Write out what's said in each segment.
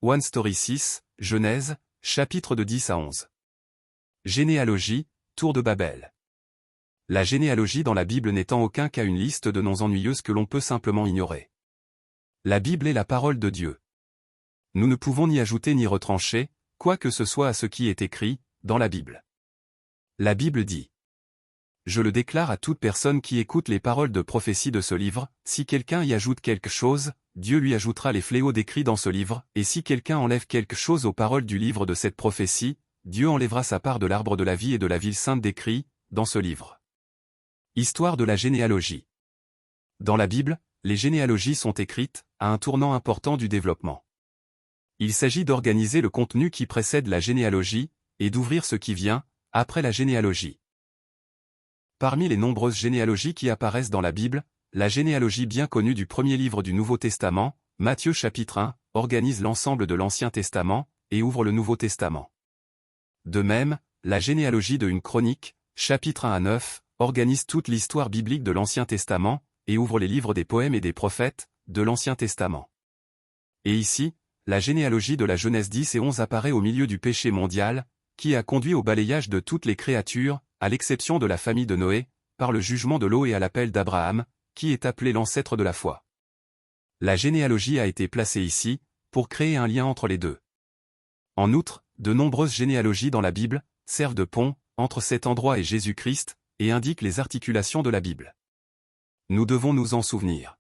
One Story 6, Genèse, chapitre de 10 à 11. Généalogie, Tour de Babel. La généalogie dans la Bible n'est en aucun cas une liste de noms ennuyeuses que l'on peut simplement ignorer. La Bible est la parole de Dieu. Nous ne pouvons ni ajouter ni retrancher, quoi que ce soit à ce qui est écrit, dans la Bible. La Bible dit: Je le déclare à toute personne qui écoute les paroles de prophétie de ce livre, si quelqu'un y ajoute quelque chose, Dieu lui ajoutera les fléaux décrits dans ce livre, et si quelqu'un enlève quelque chose aux paroles du livre de cette prophétie, Dieu enlèvera sa part de l'arbre de la vie et de la ville sainte décrits, dans ce livre. Histoire de la généalogie. Dans la Bible, les généalogies sont écrites, à un tournant important du développement. Il s'agit d'organiser le contenu qui précède la généalogie, et d'ouvrir ce qui vient, après la généalogie. Parmi les nombreuses généalogies qui apparaissent dans la Bible, la généalogie bien connue du premier livre du Nouveau Testament, Matthieu chapitre 1, organise l'ensemble de l'Ancien Testament, et ouvre le Nouveau Testament. De même, la généalogie de une chronique, chapitre 1 à 9, organise toute l'histoire biblique de l'Ancien Testament, et ouvre les livres des poèmes et des prophètes, de l'Ancien Testament. Et ici, la généalogie de la Genèse 10 et 11 apparaît au milieu du péché mondial, qui a conduit au balayage de toutes les créatures, à l'exception de la famille de Noé, par le jugement de l'eau et à l'appel d'Abraham, qui est appelé l'ancêtre de la foi. La généalogie a été placée ici, pour créer un lien entre les deux. En outre, de nombreuses généalogies dans la Bible servent de pont entre cet endroit et Jésus-Christ, et indiquent les articulations de la Bible. Nous devons nous en souvenir.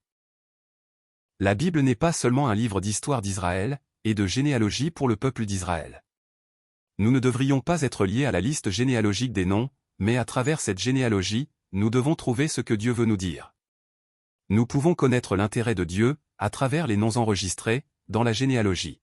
La Bible n'est pas seulement un livre d'histoire d'Israël, et de généalogie pour le peuple d'Israël. Nous ne devrions pas être liés à la liste généalogique des noms, mais à travers cette généalogie, nous devons trouver ce que Dieu veut nous dire. Nous pouvons connaître l'intérêt de Dieu, à travers les noms enregistrés, dans la généalogie.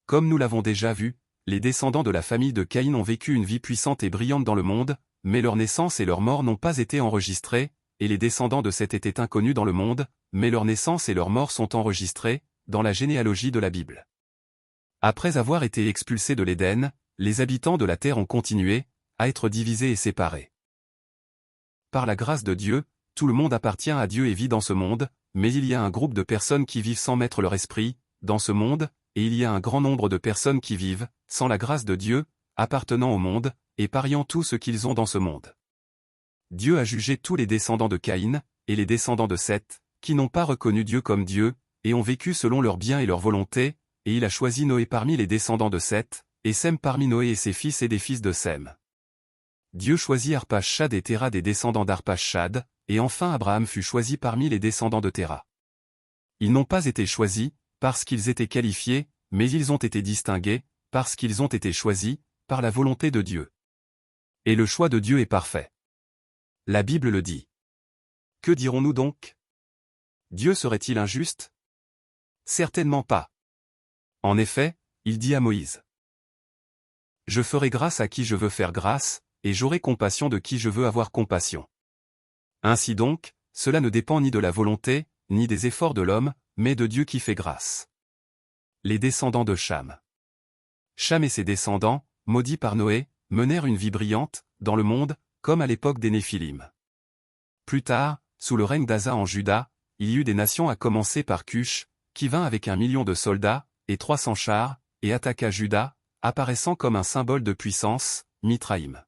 Comme nous l'avons déjà vu, les descendants de la famille de Caïn ont vécu une vie puissante et brillante dans le monde, mais leur naissance et leur mort n'ont pas été enregistrés, et les descendants de Seth étaient inconnus dans le monde, mais leur naissance et leur mort sont enregistrés, dans la généalogie de la Bible. Après avoir été expulsés de l'Éden, les habitants de la terre ont continué, à être divisés et séparés. Par la grâce de Dieu, tout le monde appartient à Dieu et vit dans ce monde, mais il y a un groupe de personnes qui vivent sans mettre leur esprit, dans ce monde, et il y a un grand nombre de personnes qui vivent, sans la grâce de Dieu, appartenant au monde, et pariant tout ce qu'ils ont dans ce monde. Dieu a jugé tous les descendants de Caïn, et les descendants de Seth, qui n'ont pas reconnu Dieu comme Dieu, et ont vécu selon leurs biens et leur volonté, et il a choisi Noé parmi les descendants de Seth, et Sem parmi Noé et ses fils et des fils de Sem. Dieu choisit Arpachshad et Téra des descendants d'Arpachshad, et enfin Abraham fut choisi parmi les descendants de Téra. Ils n'ont pas été choisis, parce qu'ils étaient qualifiés, mais ils ont été distingués, parce qu'ils ont été choisis, par la volonté de Dieu. Et le choix de Dieu est parfait. La Bible le dit. Que dirons-nous donc? Dieu serait-il injuste? Certainement pas. En effet, il dit à Moïse: Je ferai grâce à qui je veux faire grâce, et j'aurai compassion de qui je veux avoir compassion. Ainsi donc, cela ne dépend ni de la volonté, ni des efforts de l'homme, mais de Dieu qui fait grâce. Les descendants de Cham. Cham et ses descendants, maudits par Noé, menèrent une vie brillante, dans le monde, comme à l'époque des Néphilim. Plus tard, sous le règne d'Asa en Juda, il y eut des nations à commencer par Cush, qui vint avec 1 million de soldats, et 300 chars, et attaqua Juda, apparaissant comme un symbole de puissance, Mithraïm.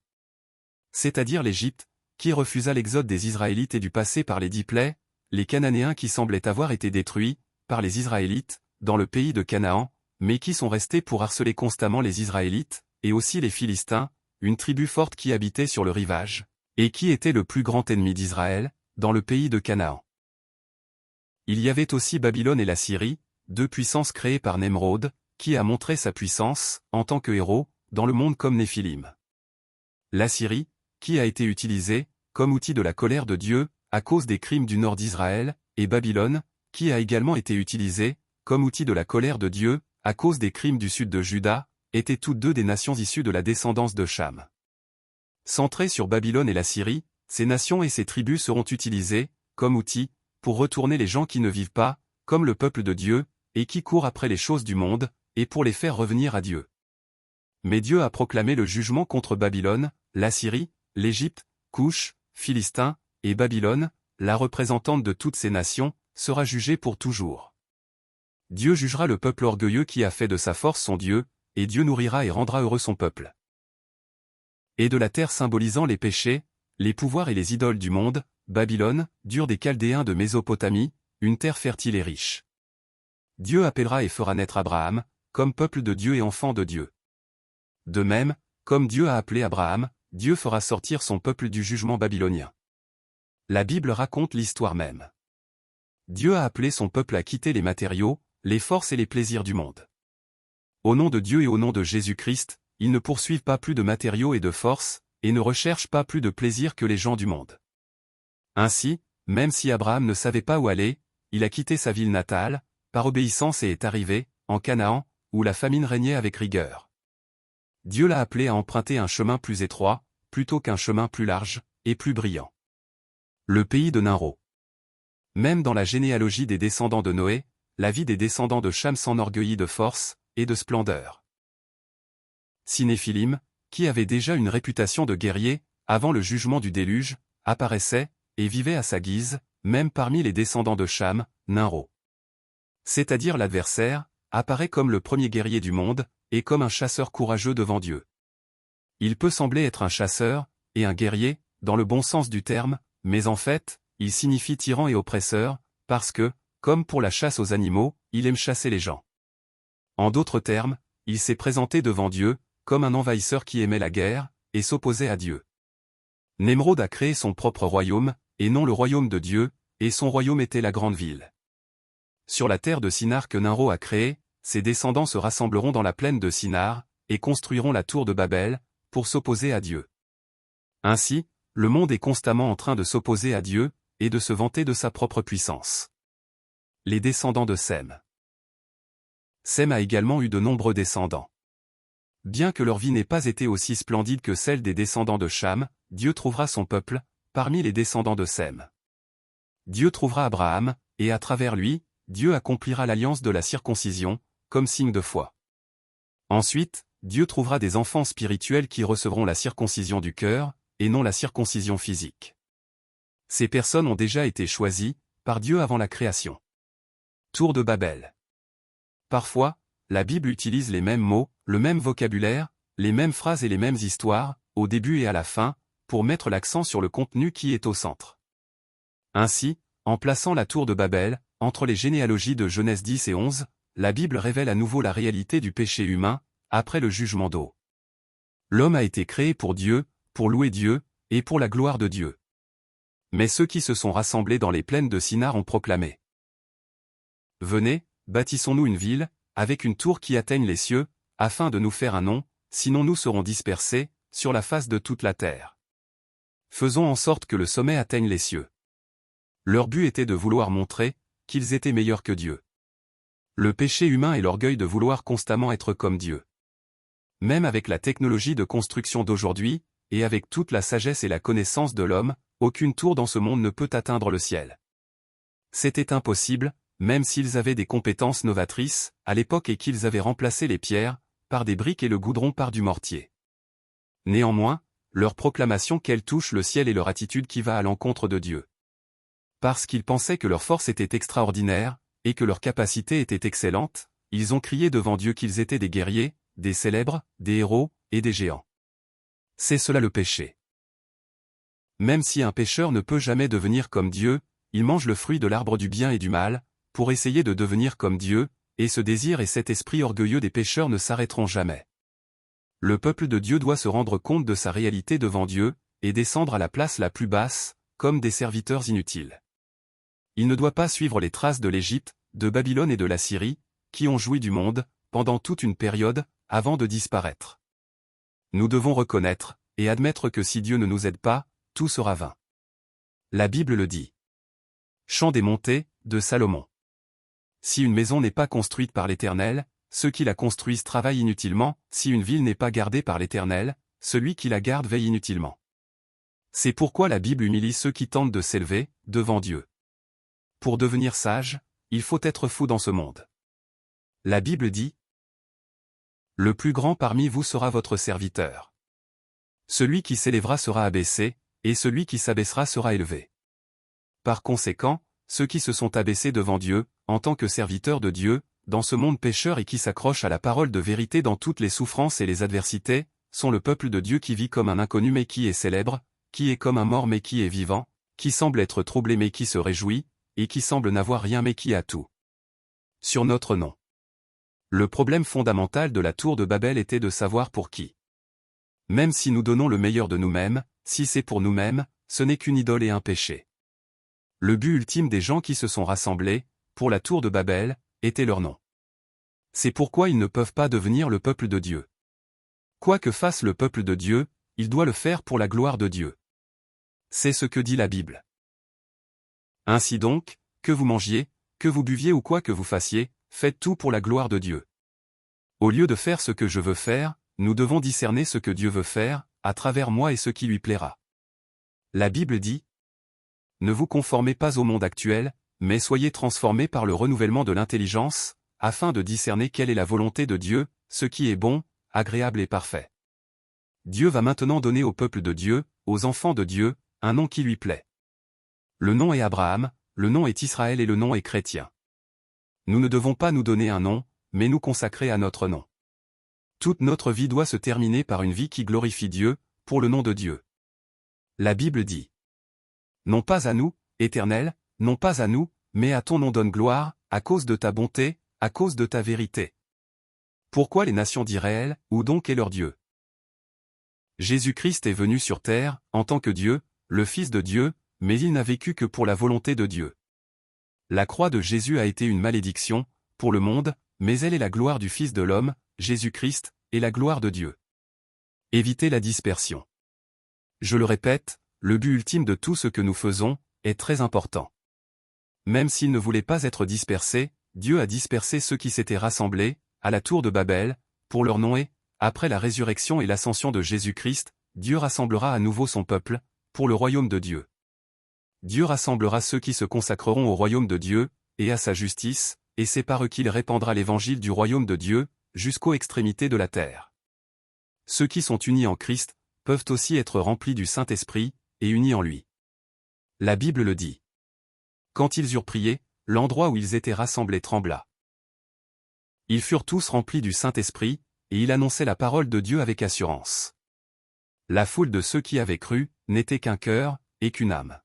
C'est-à-dire l'Égypte, qui refusa l'exode des Israélites et dut passer par les 10 plaies, les Cananéens qui semblaient avoir été détruits, par les Israélites, dans le pays de Canaan, mais qui sont restés pour harceler constamment les Israélites, et aussi les Philistins, une tribu forte qui habitait sur le rivage, et qui était le plus grand ennemi d'Israël, dans le pays de Canaan. Il y avait aussi Babylone et la Syrie, deux puissances créées par Nemrod, qui a montré sa puissance, en tant que héros, dans le monde comme Néphilim. La Syrie, qui a été utilisée, comme outil de la colère de Dieu, à cause des crimes du nord d'Israël, et Babylone, qui a également été utilisée, comme outil de la colère de Dieu, à cause des crimes du sud de Juda, étaient toutes deux des nations issues de la descendance de Cham. Centrées sur Babylone et la Syrie, ces nations et ces tribus seront utilisées, comme outils, pour retourner les gens qui ne vivent pas, comme le peuple de Dieu, et qui courent après les choses du monde, et pour les faire revenir à Dieu. Mais Dieu a proclamé le jugement contre Babylone, la Syrie, l'Égypte, Cush, Philistins, et Babylone, la représentante de toutes ces nations, sera jugée pour toujours. Dieu jugera le peuple orgueilleux qui a fait de sa force son Dieu, et Dieu nourrira et rendra heureux son peuple. Et de la terre symbolisant les péchés, les pouvoirs et les idoles du monde, Babylone, Dur des Chaldéens de Mésopotamie, une terre fertile et riche. Dieu appellera et fera naître Abraham, comme peuple de Dieu et enfant de Dieu. De même, comme Dieu a appelé Abraham, Dieu fera sortir son peuple du jugement babylonien. La Bible raconte l'histoire même. Dieu a appelé son peuple à quitter les matériaux, les forces et les plaisirs du monde. Au nom de Dieu et au nom de Jésus-Christ, ils ne poursuivent pas plus de matériaux et de forces, et ne recherchent pas plus de plaisir que les gens du monde. Ainsi, même si Abraham ne savait pas où aller, il a quitté sa ville natale, par obéissance et est arrivé, en Canaan, où la famine régnait avec rigueur. Dieu l'a appelé à emprunter un chemin plus étroit, plutôt qu'un chemin plus large, et plus brillant. Le pays de Nimrod. Même dans la généalogie des descendants de Noé, la vie des descendants de Cham s'enorgueillit de force, et de splendeur. Néphilim, qui avait déjà une réputation de guerrier, avant le jugement du déluge, apparaissait, et vivait à sa guise, même parmi les descendants de Cham, Nimrod. C'est-à-dire l'adversaire, apparaît comme le premier guerrier du monde, et comme un chasseur courageux devant Dieu. Il peut sembler être un chasseur, et un guerrier, dans le bon sens du terme, mais en fait, il signifie tyran et oppresseur, parce que, comme pour la chasse aux animaux, il aime chasser les gens. En d'autres termes, il s'est présenté devant Dieu, comme un envahisseur qui aimait la guerre, et s'opposait à Dieu. Nemrod a créé son propre royaume, et non le royaume de Dieu, et son royaume était la grande ville. Sur la terre de Sinar que Nimrod a créée, ses descendants se rassembleront dans la plaine de Sinar, et construiront la tour de Babel, pour s'opposer à Dieu. Ainsi, le monde est constamment en train de s'opposer à Dieu, et de se vanter de sa propre puissance. Les descendants de Sem. Sem a également eu de nombreux descendants. Bien que leur vie n'ait pas été aussi splendide que celle des descendants de Cham, Dieu trouvera son peuple, parmi les descendants de Sem. Dieu trouvera Abraham, et à travers lui, Dieu accomplira l'alliance de la circoncision, comme signe de foi. Ensuite, Dieu trouvera des enfants spirituels qui recevront la circoncision du cœur, et non la circoncision physique. Ces personnes ont déjà été choisies, par Dieu avant la création. Tour de Babel. Parfois, la Bible utilise les mêmes mots, le même vocabulaire, les mêmes phrases et les mêmes histoires, au début et à la fin, pour mettre l'accent sur le contenu qui est au centre. Ainsi, en plaçant la tour de Babel, entre les généalogies de Genèse 10 et 11, la Bible révèle à nouveau la réalité du péché humain, après le jugement d'eau. L'homme a été créé pour Dieu, pour louer Dieu, et pour la gloire de Dieu. Mais ceux qui se sont rassemblés dans les plaines de Sinar ont proclamé. Venez, bâtissons-nous une ville, avec une tour qui atteigne les cieux, afin de nous faire un nom, sinon nous serons dispersés, sur la face de toute la terre. Faisons en sorte que le sommet atteigne les cieux. Leur but était de vouloir montrer, qu'ils étaient meilleurs que Dieu. Le péché humain est l'orgueil de vouloir constamment être comme Dieu. Même avec la technologie de construction d'aujourd'hui, et avec toute la sagesse et la connaissance de l'homme, aucune tour dans ce monde ne peut atteindre le ciel. C'était impossible, même s'ils avaient des compétences novatrices, à l'époque et qu'ils avaient remplacé les pierres, par des briques et le goudron par du mortier. Néanmoins, leur proclamation qu'elle touche le ciel et leur attitude qui va à l'encontre de Dieu. Parce qu'ils pensaient que leur force était extraordinaire, et que leur capacité était excellente, ils ont crié devant Dieu qu'ils étaient des guerriers, des célèbres, des héros, et des géants. C'est cela le péché. Même si un pécheur ne peut jamais devenir comme Dieu, il mange le fruit de l'arbre du bien et du mal, pour essayer de devenir comme Dieu, et ce désir et cet esprit orgueilleux des pécheurs ne s'arrêteront jamais. Le peuple de Dieu doit se rendre compte de sa réalité devant Dieu, et descendre à la place la plus basse, comme des serviteurs inutiles. Il ne doit pas suivre les traces de l'Égypte, de Babylone et de la Syrie, qui ont joui du monde, pendant toute une période, avant de disparaître. Nous devons reconnaître, et admettre que si Dieu ne nous aide pas, tout sera vain. La Bible le dit. Chant des montées, de Salomon. Si une maison n'est pas construite par l'Éternel, ceux qui la construisent travaillent inutilement, si une ville n'est pas gardée par l'Éternel, celui qui la garde veille inutilement. C'est pourquoi la Bible humilie ceux qui tentent de s'élever, devant Dieu. Pour devenir sage, il faut être fou dans ce monde. La Bible dit, « Le plus grand parmi vous sera votre serviteur. Celui qui s'élèvera sera abaissé, et celui qui s'abaissera sera élevé. » Par conséquent, ceux qui se sont abaissés devant Dieu, en tant que serviteurs de Dieu, dans ce monde pécheur et qui s'accroche à la parole de vérité dans toutes les souffrances et les adversités, sont le peuple de Dieu qui vit comme un inconnu mais qui est célèbre, qui est comme un mort mais qui est vivant, qui semble être troublé mais qui se réjouit, et qui semble n'avoir rien mais qui a tout. Sur notre nom. Le problème fondamental de la tour de Babel était de savoir pour qui. Même si nous donnons le meilleur de nous-mêmes, si c'est pour nous-mêmes, ce n'est qu'une idole et un péché. Le but ultime des gens qui se sont rassemblés, pour la tour de Babel, était leur nom. C'est pourquoi ils ne peuvent pas devenir le peuple de Dieu. Quoi que fasse le peuple de Dieu, il doit le faire pour la gloire de Dieu. C'est ce que dit la Bible. Ainsi donc, que vous mangiez, que vous buviez ou quoi que vous fassiez, faites tout pour la gloire de Dieu. Au lieu de faire ce que je veux faire, nous devons discerner ce que Dieu veut faire, à travers moi et ce qui lui plaira. La Bible dit : ne vous conformez pas au monde actuel, mais soyez transformés par le renouvellement de l'intelligence, afin de discerner quelle est la volonté de Dieu, ce qui est bon, agréable et parfait. Dieu va maintenant donner au peuple de Dieu, aux enfants de Dieu, un nom qui lui plaît. Le nom est Abraham, le nom est Israël et le nom est chrétien. Nous ne devons pas nous donner un nom, mais nous consacrer à notre nom. Toute notre vie doit se terminer par une vie qui glorifie Dieu, pour le nom de Dieu. La Bible dit : non pas à nous, Éternel, non pas à nous, mais à ton nom donne gloire, à cause de ta bonté, à cause de ta vérité. Pourquoi les nations diraient-elles, où donc est leur Dieu ? Jésus-Christ est venu sur terre, en tant que Dieu, le Fils de Dieu, mais il n'a vécu que pour la volonté de Dieu. La croix de Jésus a été une malédiction, pour le monde, mais elle est la gloire du Fils de l'homme, Jésus-Christ, et la gloire de Dieu. Évitez la dispersion. Je le répète, le but ultime de tout ce que nous faisons, est très important. Même s'il ne voulait pas être dispersé, Dieu a dispersé ceux qui s'étaient rassemblés, à la tour de Babel, pour leur nom et, après la résurrection et l'ascension de Jésus-Christ, Dieu rassemblera à nouveau son peuple, pour le royaume de Dieu. Dieu rassemblera ceux qui se consacreront au royaume de Dieu, et à sa justice, et c'est par eux qu'il répandra l'évangile du royaume de Dieu, jusqu'aux extrémités de la terre. Ceux qui sont unis en Christ, peuvent aussi être remplis du Saint-Esprit, et unis en lui. La Bible le dit. Quand ils eurent prié, l'endroit où ils étaient rassemblés trembla. Ils furent tous remplis du Saint-Esprit, et il annonçait la parole de Dieu avec assurance. La foule de ceux qui avaient cru, n'était qu'un cœur, et qu'une âme.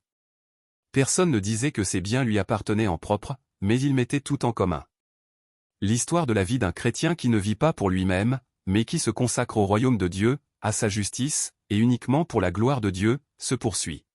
Personne ne disait que ses biens lui appartenaient en propre, mais ils mettaient tout en commun. L'histoire de la vie d'un chrétien qui ne vit pas pour lui-même, mais qui se consacre au royaume de Dieu, à sa justice, et uniquement pour la gloire de Dieu, se poursuit.